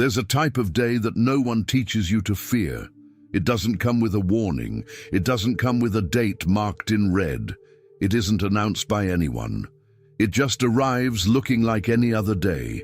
There's a type of day that no one teaches you to fear. It doesn't come with a warning. It doesn't come with a date marked in red. It isn't announced by anyone. It just arrives looking like any other day.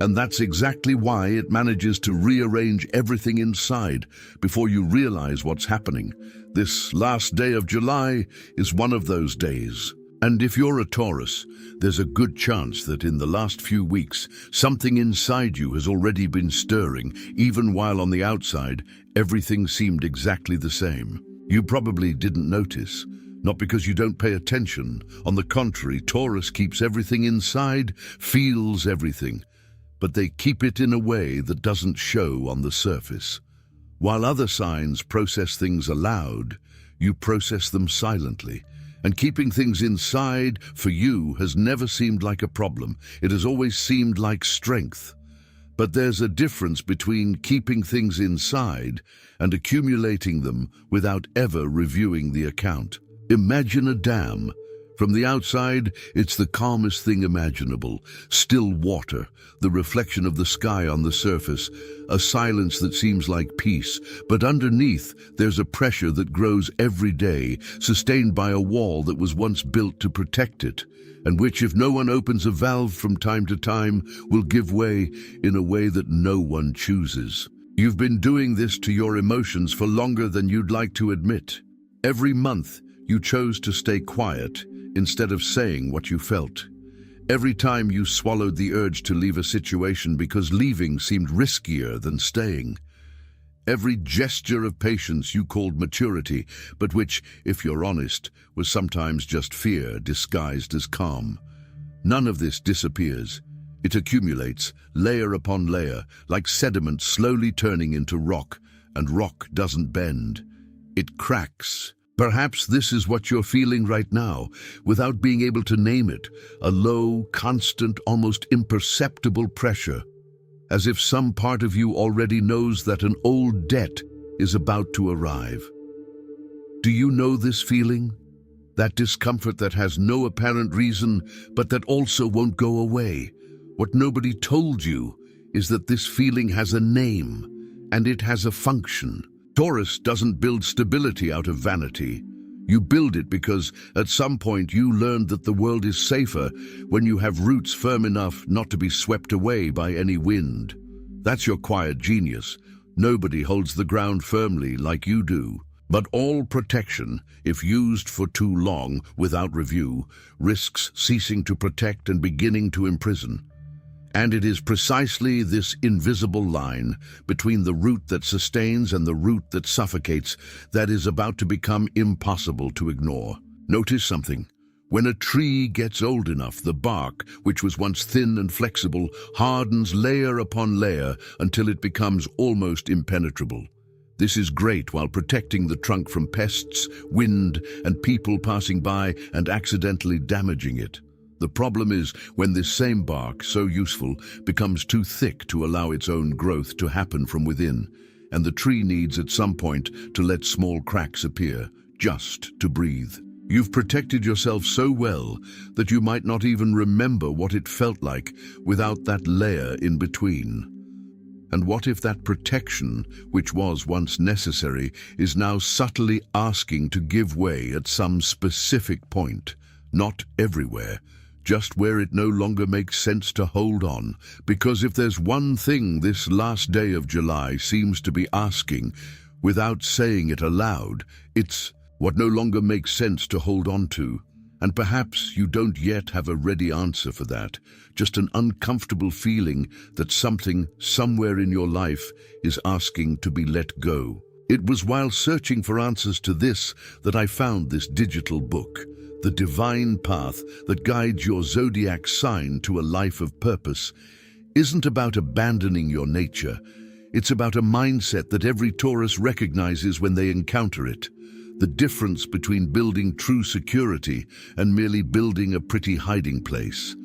And that's exactly why it manages to rearrange everything inside before you realize what's happening. This last day of July is one of those days. And if you're a Taurus, there's a good chance that in the last few weeks, something inside you has already been stirring, even while on the outside, everything seemed exactly the same. You probably didn't notice, not because you don't pay attention. On the contrary, Taurus keeps everything inside, feels everything, but they keep it in a way that doesn't show on the surface. While other signs process things aloud, you process them silently. And keeping things inside, for you, has never seemed like a problem. It has always seemed like strength. But there's a difference between keeping things inside and accumulating them without ever reviewing the account. Imagine a dam. From the outside, it's the calmest thing imaginable. Still water, the reflection of the sky on the surface, a silence that seems like peace. But underneath, there's a pressure that grows every day, sustained by a wall that was once built to protect it, and which, if no one opens a valve from time to time, will give way in a way that no one chooses. You've been doing this to your emotions for longer than you'd like to admit. Every month, you chose to stay quiet instead of saying what you felt. Every time you swallowed the urge to leave a situation because leaving seemed riskier than staying. Every gesture of patience you called maturity, but which, if you're honest, was sometimes just fear disguised as calm. None of this disappears. It accumulates, layer upon layer, like sediment slowly turning into rock, and rock doesn't bend. It cracks. Perhaps this is what you're feeling right now, without being able to name it, a low, constant, almost imperceptible pressure, as if some part of you already knows that an old debt is about to arrive. Do you know this feeling? That discomfort that has no apparent reason, but that also won't go away. What nobody told you is that this feeling has a name, and it has a function. Taurus doesn't build stability out of vanity. You build it because at some point you learned that the world is safer when you have roots firm enough not to be swept away by any wind. That's your quiet genius. Nobody holds the ground firmly like you do. But all protection, if used for too long without review, risks ceasing to protect and beginning to imprison. And it is precisely this invisible line between the root that sustains and the root that suffocates that is about to become impossible to ignore. Notice something. When a tree gets old enough, the bark, which was once thin and flexible, hardens layer upon layer until it becomes almost impenetrable. This is great while protecting the trunk from pests, wind, and people passing by and accidentally damaging it. The problem is when this same bark, so useful, becomes too thick to allow its own growth to happen from within, and the tree needs at some point to let small cracks appear, just to breathe. You've protected yourself so well that you might not even remember what it felt like without that layer in between. And what if that protection, which was once necessary, is now subtly asking to give way at some specific point, not everywhere, just where it no longer makes sense to hold on? Because if there's one thing this last day of July seems to be asking, without saying it aloud, it's what no longer makes sense to hold on to. And perhaps you don't yet have a ready answer for that, just an uncomfortable feeling that something, somewhere in your life, is asking to be let go. It was while searching for answers to this that I found this digital book, The Divine Path That Guides Your Zodiac Sign to a Life of Purpose. Isn't about abandoning your nature. It's about a mindset that every Taurus recognizes when they encounter it. The difference between building true security and merely building a pretty hiding place.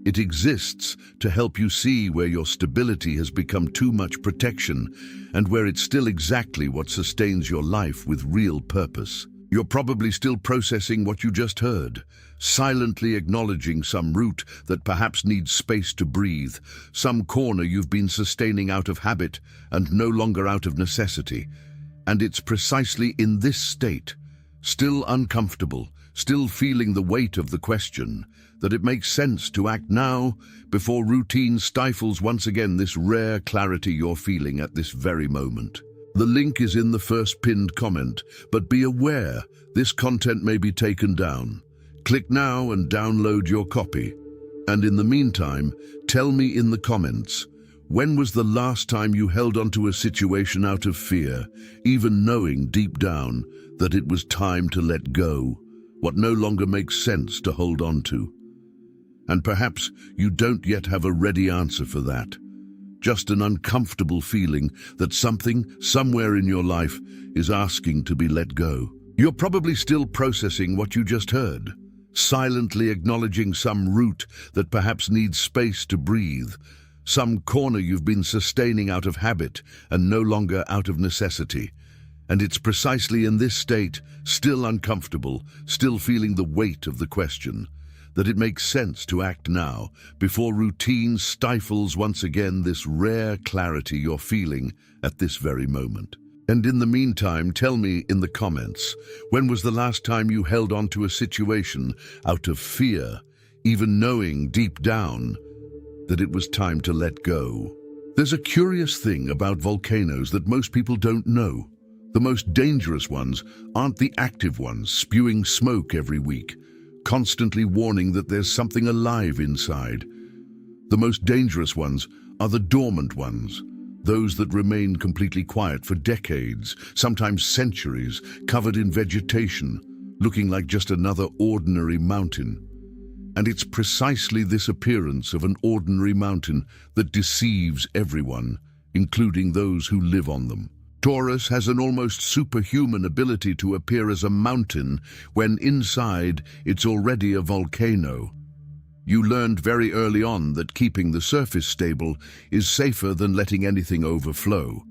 It exists to help you see where your stability has become too much protection and where it's still exactly what sustains your life with real purpose. You're probably still processing what you just heard, silently acknowledging some root that perhaps needs space to breathe, some corner you've been sustaining out of habit and no longer out of necessity. And it's precisely in this state, still uncomfortable, still feeling the weight of the question, that it makes sense to act now before routine stifles once again this rare clarity you're feeling at this very moment. The link is in the first pinned comment, but be aware this content may be taken down. Click now and download your copy. And in the meantime, tell me in the comments, when was the last time you held onto a situation out of fear, even knowing deep down that it was time to let go, what no longer makes sense to hold on to? And perhaps you don't yet have a ready answer for that. Just an uncomfortable feeling that something, somewhere in your life, is asking to be let go. You're probably still processing what you just heard, silently acknowledging some root that perhaps needs space to breathe, some corner you've been sustaining out of habit and no longer out of necessity. And it's precisely in this state, still uncomfortable, still feeling the weight of the question, that it makes sense to act now, before routine stifles once again this rare clarity you're feeling at this very moment. And in the meantime, tell me in the comments, when was the last time you held on to a situation out of fear, even knowing deep down that it was time to let go? There's a curious thing about volcanoes that most people don't know. The most dangerous ones aren't the active ones spewing smoke every week, constantly warning that there's something alive inside. The most dangerous ones are the dormant ones, those that remain completely quiet for decades, sometimes centuries, covered in vegetation, looking like just another ordinary mountain. And it's precisely this appearance of an ordinary mountain that deceives everyone, including those who live on them. Taurus has an almost superhuman ability to appear as a mountain when inside it's already a volcano. You learned very early on that keeping the surface stable is safer than letting anything overflow.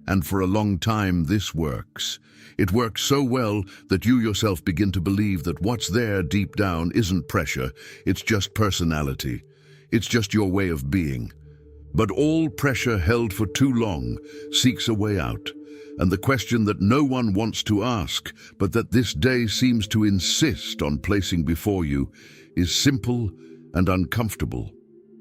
And for a long time this works. It works so well that you yourself begin to believe that what's there deep down isn't pressure, it's just personality. It's just your way of being. But all pressure held for too long seeks a way out, and the question that no one wants to ask, but that this day seems to insist on placing before you, is simple and uncomfortable.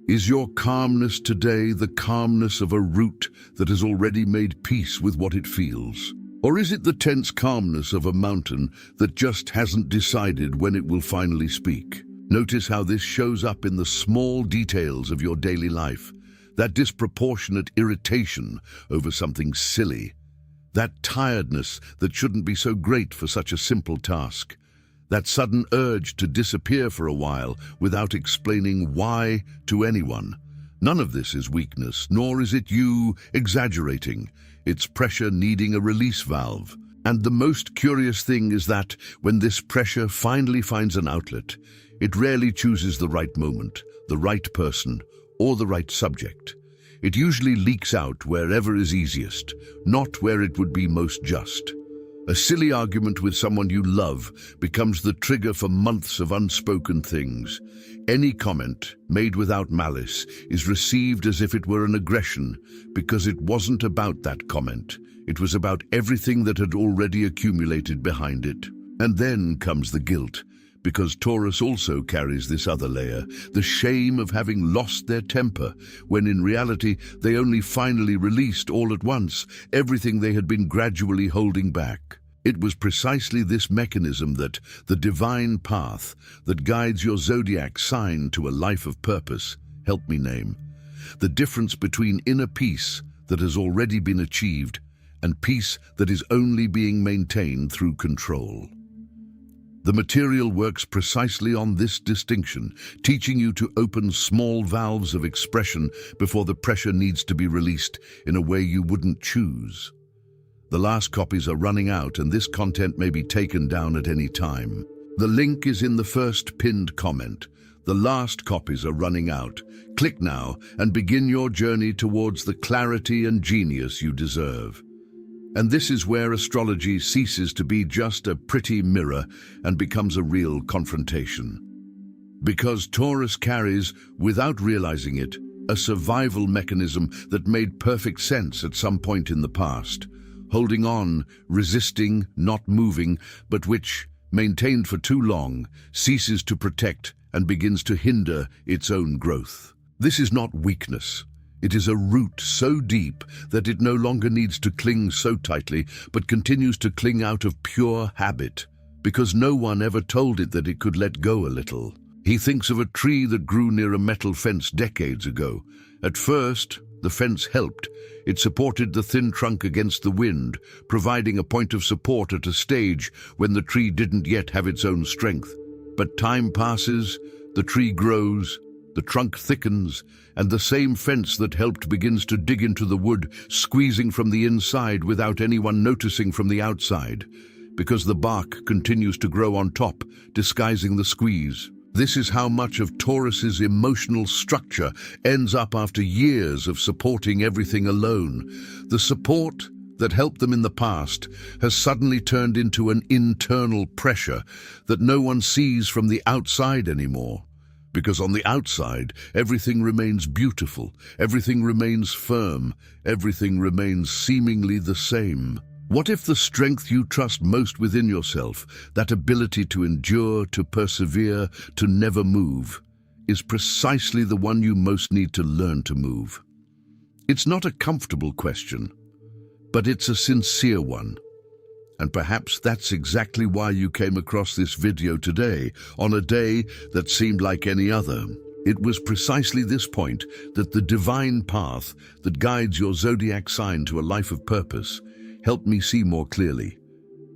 Is your calmness today the calmness of a root that has already made peace with what it feels? Or is it the tense calmness of a mountain that just hasn't decided when it will finally speak? Notice how this shows up in the small details of your daily life. That disproportionate irritation over something silly. That tiredness that shouldn't be so great for such a simple task. That sudden urge to disappear for a while without explaining why to anyone. None of this is weakness, nor is it you exaggerating. It's pressure needing a release valve. And the most curious thing is that when this pressure finally finds an outlet, it rarely chooses the right moment, the right person, or the right subject. It usually leaks out wherever is easiest, not where it would be most just. A silly argument with someone you love becomes the trigger for months of unspoken things. Any comment made without malice is received as if it were an aggression, because it wasn't about that comment. It was about everything that had already accumulated behind it. And then comes the guilt, because Taurus also carries this other layer, the shame of having lost their temper, when in reality they only finally released all at once everything they had been gradually holding back. It was precisely this mechanism that, the divine path that guides your zodiac sign to a life of purpose, helped me name. The difference between inner peace that has already been achieved and peace that is only being maintained through control. The material works precisely on this distinction, teaching you to open small valves of expression before the pressure needs to be released in a way you wouldn't choose. The last copies are running out, and this content may be taken down at any time. The link is in the first pinned comment. The last copies are running out. Click now and begin your journey towards the clarity and genius you deserve. And this is where astrology ceases to be just a pretty mirror and becomes a real confrontation. Because Taurus carries, without realizing it, a survival mechanism that made perfect sense at some point in the past, holding on, resisting, not moving, but which, maintained for too long, ceases to protect and begins to hinder its own growth. This is not weakness. It is a root so deep that it no longer needs to cling so tightly, but continues to cling out of pure habit, because no one ever told it that it could let go a little. He thinks of a tree that grew near a metal fence decades ago. At first, the fence helped. It supported the thin trunk against the wind, providing a point of support at a stage when the tree didn't yet have its own strength. But time passes, the tree grows, the trunk thickens, and the same fence that helped begins to dig into the wood, squeezing from the inside without anyone noticing from the outside, because the bark continues to grow on top, disguising the squeeze. This is how much of Taurus's emotional structure ends up after years of supporting everything alone. The support that helped them in the past has suddenly turned into an internal pressure that no one sees from the outside anymore. Because on the outside, everything remains beautiful, everything remains firm, everything remains seemingly the same. What if the strength you trust most within yourself, that ability to endure, to persevere, to never move, is precisely the one you most need to learn to move? It's not a comfortable question, but it's a sincere one. And perhaps that's exactly why you came across this video today, on a day that seemed like any other. It was precisely this point that the divine path that guides your zodiac sign to a life of purpose helped me see more clearly.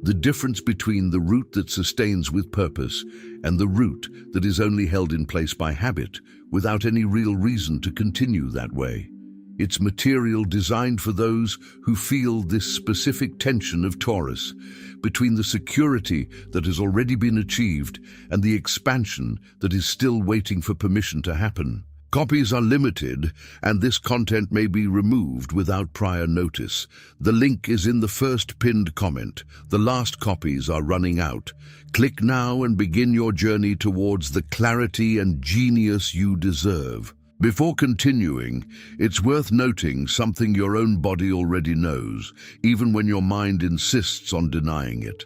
The difference between the root that sustains with purpose and the root that is only held in place by habit, without any real reason to continue that way. It's material designed for those who feel this specific tension of Taurus, between the security that has already been achieved and the expansion that is still waiting for permission to happen. Copies are limited, and this content may be removed without prior notice. The link is in the first pinned comment. The last copies are running out. Click now and begin your journey towards the clarity and genius you deserve. Before continuing, it's worth noting something your own body already knows, even when your mind insists on denying it.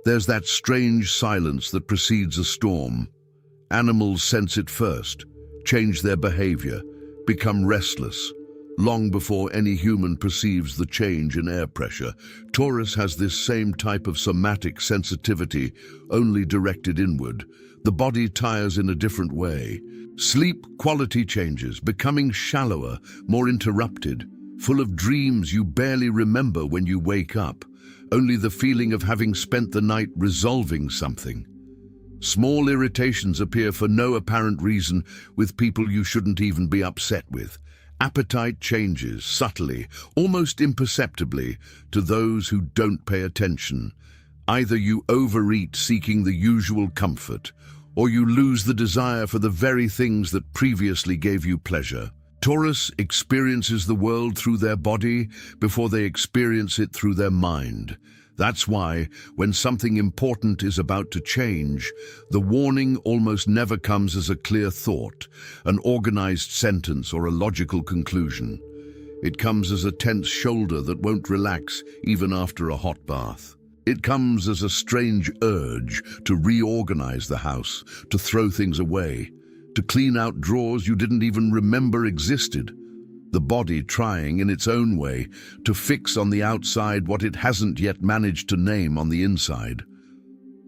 There's that strange silence that precedes a storm. Animals sense it first, change their behavior, become restless, long before any human perceives the change in air pressure. Taurus has this same type of somatic sensitivity, only directed inward. The body tires in a different way. Sleep quality changes, becoming shallower, more interrupted, full of dreams you barely remember when you wake up, only the feeling of having spent the night resolving something. Small irritations appear for no apparent reason with people you shouldn't even be upset with. Appetite changes subtly, almost imperceptibly, to those who don't pay attention. Either you overeat seeking the usual comfort, or you lose the desire for the very things that previously gave you pleasure. Taurus experiences the world through their body before they experience it through their mind. That's why, when something important is about to change, the warning almost never comes as a clear thought, an organized sentence, or a logical conclusion. It comes as a tense shoulder that won't relax even after a hot bath. It comes as a strange urge to reorganize the house, to throw things away, to clean out drawers you didn't even remember existed. The body trying, in its own way, to fix on the outside what it hasn't yet managed to name on the inside.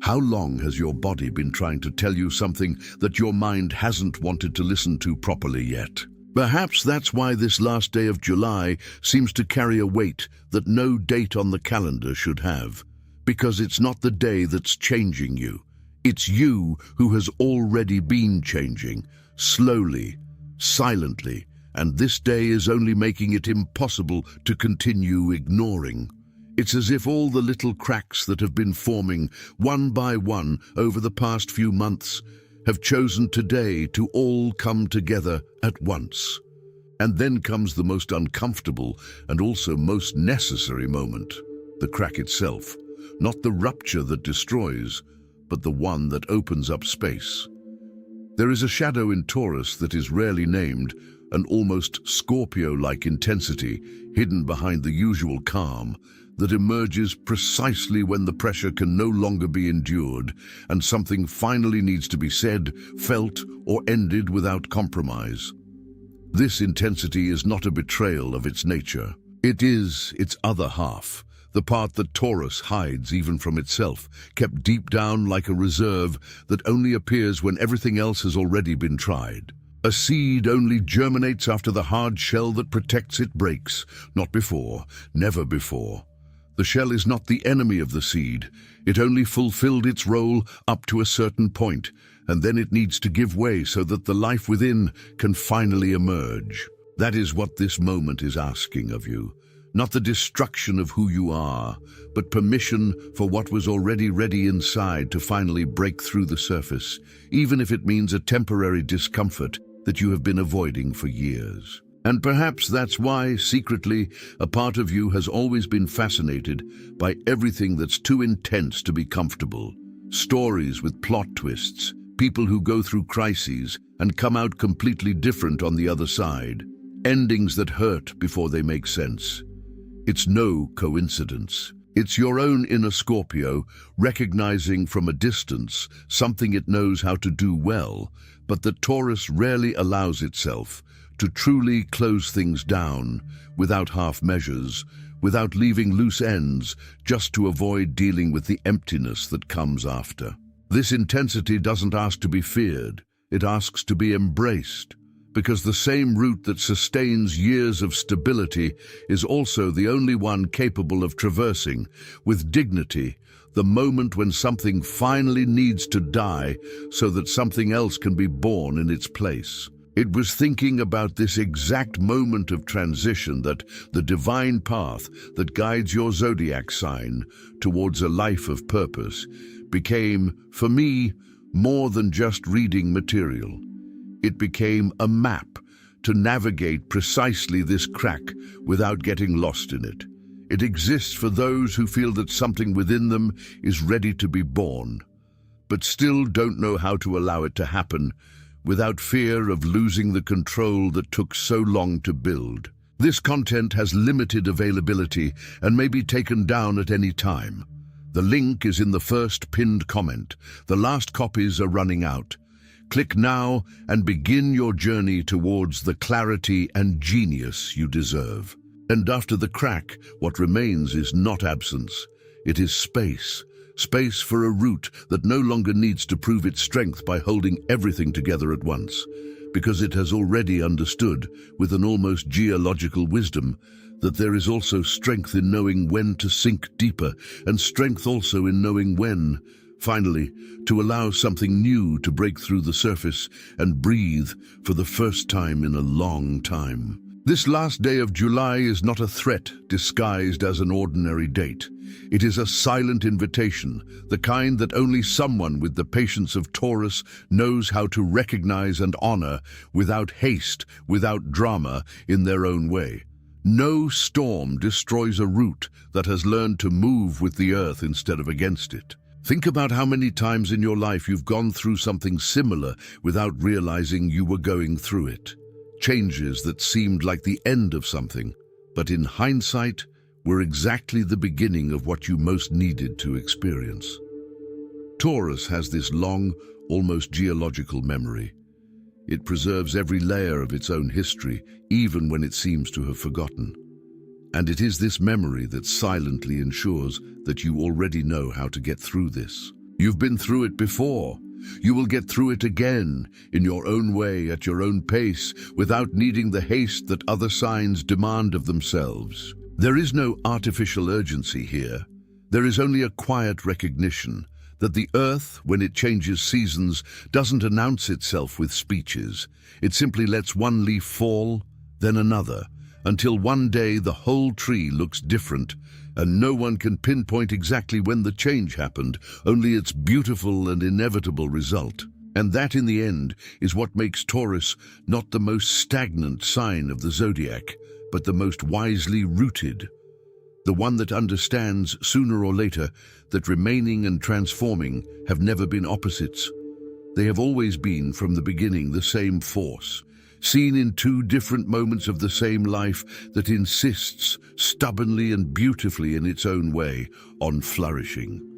How long has your body been trying to tell you something that your mind hasn't wanted to listen to properly yet? Perhaps that's why this last day of July seems to carry a weight that no date on the calendar should have. Because it's not the day that's changing you. It's you who has already been changing, slowly, silently, and this day is only making it impossible to continue ignoring. It's as if all the little cracks that have been forming, one by one, over the past few months, have chosen today to all come together at once. And then comes the most uncomfortable and also most necessary moment, the crack itself. Not the rupture that destroys, but the one that opens up space. There is a shadow in Taurus that is rarely named, an almost Scorpio-like intensity hidden behind the usual calm that emerges precisely when the pressure can no longer be endured and something finally needs to be said, felt, or ended without compromise. This intensity is not a betrayal of its nature. It is its other half, the part that Taurus hides even from itself, kept deep down like a reserve that only appears when everything else has already been tried. A seed only germinates after the hard shell that protects it breaks, not before, never before. The shell is not the enemy of the seed. It only fulfilled its role up to a certain point, and then it needs to give way so that the life within can finally emerge. That is what this moment is asking of you. Not the destruction of who you are, but permission for what was already ready inside to finally break through the surface, even if it means a temporary discomfort that you have been avoiding for years. And perhaps that's why, secretly, a part of you has always been fascinated by everything that's too intense to be comfortable. Stories with plot twists, people who go through crises and come out completely different on the other side, endings that hurt before they make sense. It's no coincidence. It's your own inner Scorpio recognizing from a distance something it knows how to do well, but that Taurus rarely allows itself to truly close things down without half measures, without leaving loose ends, just to avoid dealing with the emptiness that comes after. This intensity doesn't ask to be feared, it asks to be embraced, because the same root that sustains years of stability is also the only one capable of traversing, with dignity, the moment when something finally needs to die so that something else can be born in its place. It was thinking about this exact moment of transition that the divine path that guides your zodiac sign towards a life of purpose became, for me, more than just reading material. It became a map to navigate precisely this crack without getting lost in it. It exists for those who feel that something within them is ready to be born, but still don't know how to allow it to happen without fear of losing the control that took so long to build. This content has limited availability and may be taken down at any time. The link is in the first pinned comment. The last copies are running out. Click now and begin your journey towards the clarity and genius you deserve. And after the crack, what remains is not absence. It is space. Space for a root that no longer needs to prove its strength by holding everything together at once, because it has already understood, with an almost geological wisdom, that there is also strength in knowing when to sink deeper, and strength also in knowing when, finally, to allow something new to break through the surface and breathe for the first time in a long time. This last day of July is not a threat disguised as an ordinary date. It is a silent invitation, the kind that only someone with the patience of Taurus knows how to recognize and honor without haste, without drama, in their own way. No storm destroys a root that has learned to move with the earth instead of against it. Think about how many times in your life you've gone through something similar without realizing you were going through it. Changes that seemed like the end of something, but in hindsight were exactly the beginning of what you most needed to experience. Taurus has this long, almost geological memory. It preserves every layer of its own history, even when it seems to have forgotten. And it is this memory that silently ensures that you already know how to get through this. You've been through it before. You will get through it again, in your own way, at your own pace, without needing the haste that other signs demand of themselves. There is no artificial urgency here. There is only a quiet recognition that the earth, when it changes seasons, doesn't announce itself with speeches. It simply lets one leaf fall, then another, until one day the whole tree looks different, and no one can pinpoint exactly when the change happened, only its beautiful and inevitable result. And that, in the end, is what makes Taurus not the most stagnant sign of the zodiac, but the most wisely rooted. The one that understands, sooner or later, that remaining and transforming have never been opposites. They have always been, from the beginning, the same force, seen in two different moments of the same life that insists, stubbornly and beautifully in its own way, on flourishing.